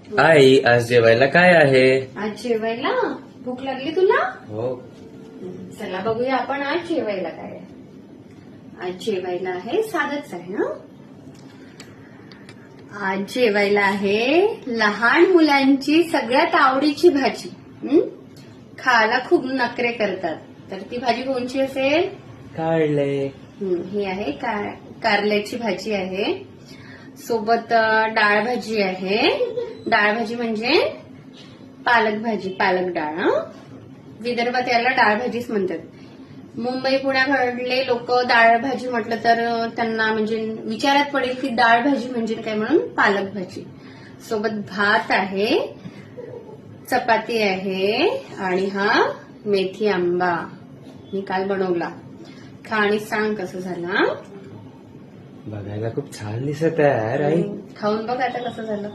आई, आज जेवायला काय आहे? आज जेवायला भूक लागली तुला? हो. चला बघूया आपण आज जेवायला काय आहे. आज जेवायला आहे साधंच आहे ना. आज जेवायला आहे लहान मुलांची सगळ्यात आवडीची भाजी. खायला खूप नखरे करतात, तर ती भाजी कोणची असेल? काढले. ही आहे कारल्याची भाजी आहे. सोबत डाळ भाजी आहे. डाळ भाजी म्हणजे पालक भाजी, पालक डाळ. विदर्भात याला डाळ भाजीच म्हणतात. मुंबई पुण्याकडले लोक डाळ भाजी म्हटलं तर त्यांना म्हणजे विचारात पडेल की डाळ भाजी म्हणजे काय, म्हणून पालक भाजी. सोबत भात आहे, चपाती आहे आणि हा मेथी आंबा मी काल बनवला. खा आणि सांग कसं झाला. बघायला खूप छान दिसत आहे आई. खाऊन बघ आता कसं झालं.